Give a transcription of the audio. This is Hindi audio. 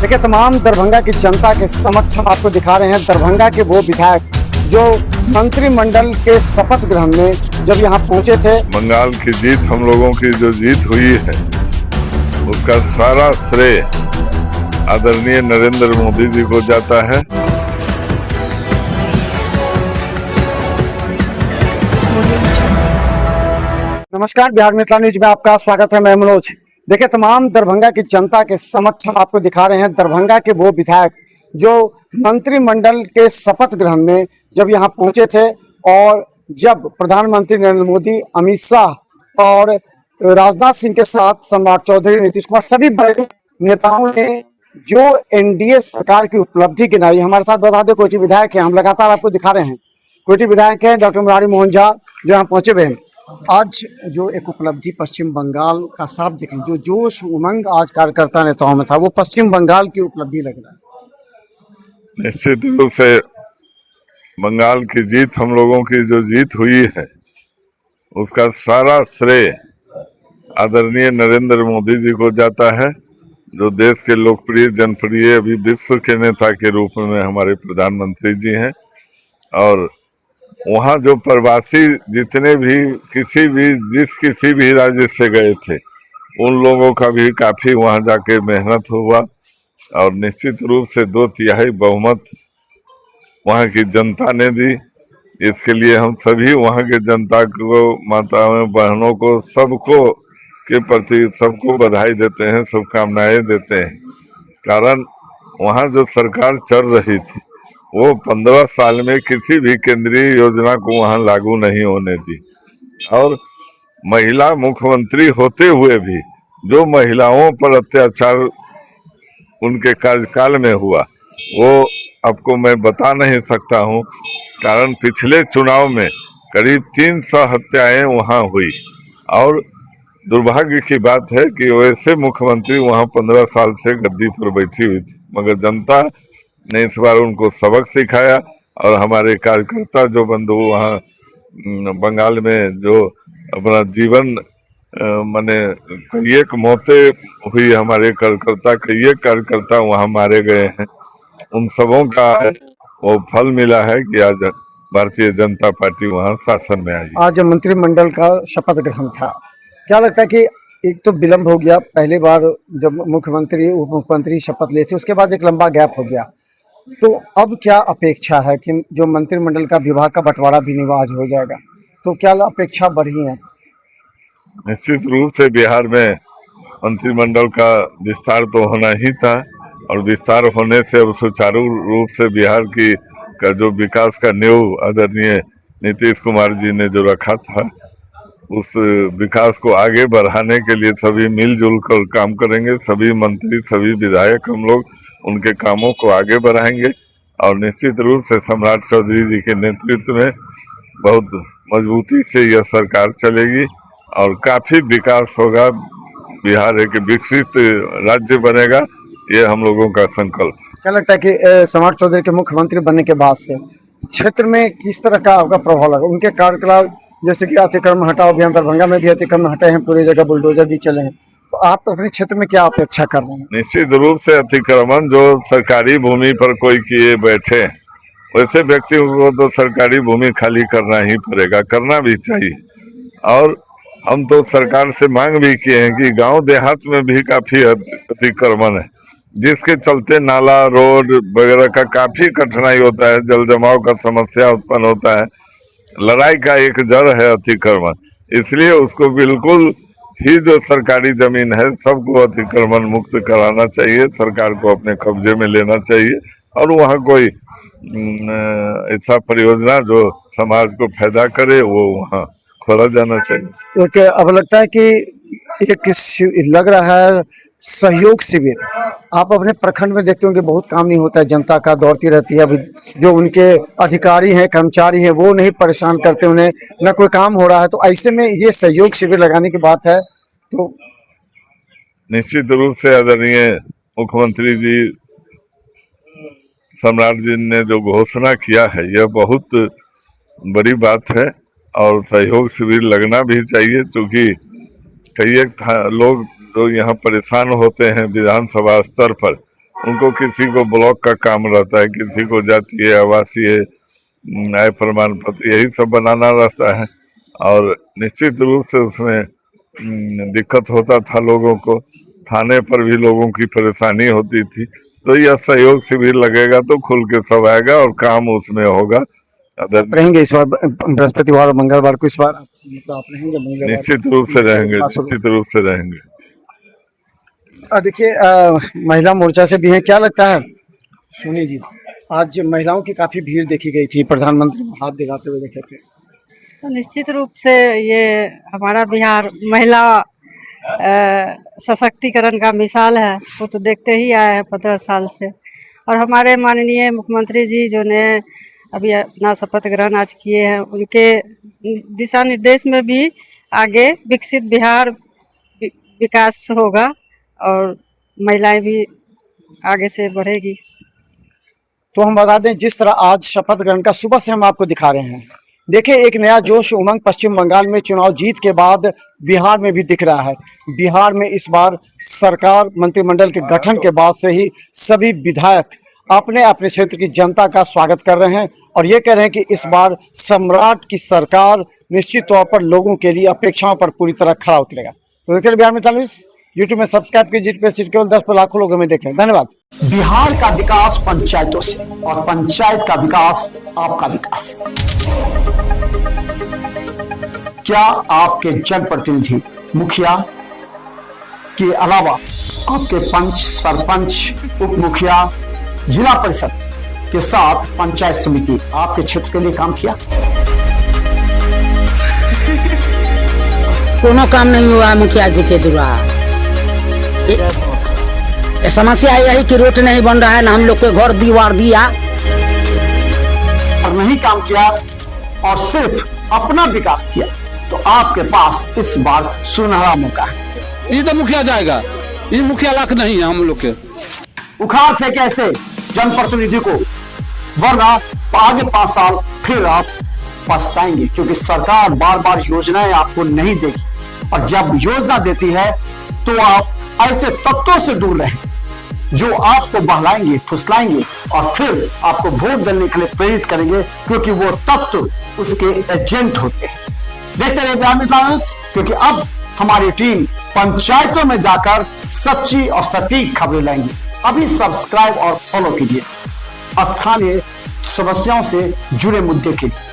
देखिए, तमाम दरभंगा की जनता के समक्ष हम आपको दिखा रहे हैं दरभंगा के वो विधायक जो मंत्रिमंडल के शपथ ग्रहण में जब यहाँ पहुंचे थे। बंगाल की जीत, हम लोगों की जो जीत हुई है उसका सारा श्रेय आदरणीय नरेंद्र मोदी जी को जाता है। नमस्कार, बिहार मिथिला न्यूज में आपका स्वागत है। मैं मनोज। देखिए, तमाम दरभंगा की जनता के समक्ष हम आपको दिखा रहे हैं दरभंगा के वो विधायक जो मंत्रिमंडल के शपथ ग्रहण में जब यहाँ पहुंचे थे और जब प्रधानमंत्री नरेंद्र मोदी, अमित शाह और राजनाथ सिंह के साथ सम्राट चौधरी, नीतीश कुमार, सभी बड़े नेताओं ने जो एनडीए सरकार की उपलब्धि गिनाई। हमारे साथ बता दें कोटी विधायक हैं, हम लगातार आपको दिखा रहे हैं। कोटी विधायक हैं डॉक्टर मुरारी मोहन झा जो यहाँ पहुंचे हुए हैं। आज जो एक उपलब्धि पश्चिम बंगाल का साफ दिखे, जो जोश उमंग आज कार्यकर्ता नेताओं में था, वो पश्चिम बंगाल की उपलब्धि लग रहा है। निश्चित रूप से बंगाल की जीत, हम लोगों की जो जीत हुई है उसका सारा श्रेय आदरणीय नरेंद्र मोदी जी को जाता है, जो देश के लोकप्रिय, जनप्रिय, अभी विश्व के नेता के रूप में हमारे प्रधानमंत्री जी हैं। और वहाँ जो प्रवासी जितने भी किसी भी राज्य से गए थे, उन लोगों का भी काफी वहाँ जाके मेहनत हुआ और निश्चित रूप से 2/3 बहुमत वहाँ की जनता ने दी। इसके लिए हम सभी वहाँ के जनता को, माताओं बहनों को, सबको के प्रति सबको बधाई देते हैं, शुभकामनाएं देते हैं। कारण वहाँ जो सरकार चल रही थी वो 15 साल में किसी भी केंद्रीय योजना को वहां लागू नहीं होने दी। और महिला मुख्यमंत्री होते हुए भी जो महिलाओं पर अत्याचार उनके कार्यकाल में हुआ वो आपको मैं बता नहीं सकता हूं। कारण पिछले चुनाव में करीब 300 हत्याएं वहां हुई और दुर्भाग्य की बात है कि वैसे मुख्यमंत्री वहां 15 साल से गद्दी पर बैठी हुई थी, मगर जनता ने इस बार उनको सबक सिखाया। और हमारे कार्यकर्ता जो बंधु वहाँ बंगाल में जो अपना जीवन माने कई एक मौतें हुई, हमारे कई एक कार्यकर्ता वहाँ मारे गए हैं, उन सबों का वो फल मिला है कि आज भारतीय जनता पार्टी वहाँ शासन में आई। आज मंत्रिमंडल का शपथ ग्रहण था, क्या लगता है कि एक तो विलम्ब हो गया, पहली बार जब मुख्यमंत्री उप मुख्यमंत्री शपथ लिए थे उसके बाद एक लंबा गैप हो गया, तो अब क्या अपेक्षा है कि जो मंत्रिमंडल का विभाग का बंटवारा भी आज हो जाएगा, तो क्या अपेक्षा बढ़ी है? निश्चित रूप से बिहार में मंत्रिमंडल का विस्तार तो होना ही था और विस्तार होने से अब सुचारू रूप से बिहार की का जो विकास का नींव आदरणीय नीतीश कुमार जी ने जो रखा था, उस विकास को आगे बढ़ाने के लिए सभी मिलजुल कर काम करेंगे। सभी मंत्री, सभी विधायक, हम लोग उनके कामों को आगे बढ़ाएंगे और निश्चित रूप से सम्राट चौधरी जी के नेतृत्व में बहुत मजबूती से यह सरकार चलेगी और काफी विकास होगा। बिहार एक विकसित राज्य बनेगा, ये हम लोगों का संकल्प। क्या लगता है कि सम्राट चौधरी के मुख्यमंत्री बनने के बाद से क्षेत्र में किस तरह का आपका प्रभाव लगा? उनके कार्यकाल जैसे कि अतिक्रमण हटाओ अभियान, दरभंगा में भी अतिक्रमण हटे हैं, पूरी जगह बुलडोजर भी चले हैं, तो आप अपने क्षेत्र में क्या अपेक्षा कर रहे हैं? निश्चित रूप से अतिक्रमण जो सरकारी भूमि पर कोई किए बैठे, वैसे व्यक्तियों को तो सरकारी भूमि खाली करना ही पड़ेगा, करना भी चाहिए। और हम तो सरकार से मांग भी किए हैं कि गांव देहात में भी काफी अतिक्रमण है, जिसके चलते नाला, रोड वगैरह का काफी कठिनाई होता है, जल जमाव का समस्या उत्पन्न होता है, लड़ाई का एक जड़ है अतिक्रमण। इसलिए उसको बिल्कुल ही जो सरकारी जमीन है सबको अतिक्रमण मुक्त कराना चाहिए, सरकार को अपने कब्जे में लेना चाहिए और वहाँ कोई ऐसा परियोजना जो समाज को फायदा करे वो वहाँ खोला जाना चाहिए। एक अब लगता है कि एक लग रहा है सहयोग शिविर, आप अपने प्रखंड में देखते होंगे बहुत काम नहीं होता है, जनता का दौड़ती रहती है, अभी जो उनके अधिकारी हैं, कर्मचारी हैं, वो नहीं परेशान करते, उन्हें न कोई काम हो रहा है, तो ऐसे में ये सहयोग शिविर लगाने की बात है। तो निश्चित रूप से आदरणीय मुख्यमंत्री जी सम्राट जी ने जो घोषणा किया है यह बहुत बड़ी बात है और सहयोग शिविर लगना भी चाहिए, क्योंकि कई एक लोग जो यहाँ परेशान होते हैं विधानसभा स्तर पर, उनको किसी को ब्लॉक का काम रहता है, किसी को जातीय आवासीय आय प्रमाण पत्र यही सब बनाना रहता है, और निश्चित रूप से उसमें दिक्कत होता था लोगों को, थाने पर भी लोगों की परेशानी होती थी। तो यह सहयोग शिविर लगेगा तो खुल के सब आएगा और काम उसमें होगा। आप रहेंगे इस बार बृहस्पतिवार और मंगलवार को, इस बार मतलब आप रहेंगे मंगलवार? निश्चित रूप से रहेंगे, निश्चित रूप से रहेंगे। देखिए महिला मोर्चा से भी है, क्या लगता है सोनी जी, आज महिलाओं की काफी भीड़ देखी गई थी, प्रधानमंत्री को हाथ दिलाते हुए देखे थे? तो निश्चित रूप से ये हमारा बिहार महिला सशक्तिकरण का मिसाल है, वो तो देखते ही आए हैं 15 साल से। और हमारे माननीय मुख्यमंत्री जी जो ने अभी अपना शपथ ग्रहण आज किए हैं, उनके दिशा निर्देश में भी आगे विकसित बिहार विकास होगा और महिलाएं भी आगे से बढ़ेगी। तो हम बता दें, जिस तरह आज शपथ ग्रहण का सुबह से हम आपको दिखा रहे हैं, देखिए एक नया जोश उमंग पश्चिम बंगाल में चुनाव जीत के बाद बिहार में भी दिख रहा है। बिहार में इस बार सरकार मंत्रिमंडल के गठन के बाद से ही सभी विधायक अपने अपने क्षेत्र की जनता का स्वागत कर रहे हैं और ये कह रहे हैं कि इस बार सम्राट की सरकार निश्चित तौर पर लोगों के लिए अपेक्षाओं पर पूरी तरह खरा उतरेगा। तो देखिए बिहार मित्र न्यूज़ यूट्यूब में सब्सक्राइब कीजिए, केवल 10 पर लाखों लोग हमें देख रहे हैं। धन्यवाद। बिहार का विकास पंचायतों से और पंचायत का विकास आपका विकास। क्या आपके जनप्रतिनिधि मुखिया के अलावा आपके पंच, सरपंच, उप मुखिया, जिला परिषद के साथ पंचायत समिति आपके क्षेत्र के लिए काम किया? कोनो काम नहीं हुआ मुखिया जी के द्वारा। समस्या यही कि रोड नहीं बन रहा है, ना हम लोग के घर दीवार दिया और नहीं काम किया और सिर्फ अपना विकास किया, तो आपके पास इस बार सुनहरा मौका है। ये तो मुखिया जाएगा, ये मुखिया लाख नहीं है हम लोग के। उखाड़ फेंके ऐसे जनप्रतिनिधि को, वरना आगे 5 साल फिर आप पछताएंगे, क्योंकि सरकार बार बार योजनाएं आपको नहीं देगी और जब योजना देती है तो आप ऐसे तत्वों से दूर रहें जो आपको बहलाएंगे, फुसलाएंगे और फिर आपको वोट देने के लिए प्रेरित करेंगे, क्योंकि वो तत्व उसके एजेंट होते हैं। देखते रहिए बिहार मित्र न्यूज़, क्योंकि अब हमारी टीम पंचायतों में जाकर सच्ची और सटीक खबरें लाएंगी। अभी सब्सक्राइब और फॉलो कीजिए स्थानीय समस्याओं से जुड़े मुद्दे के लिए।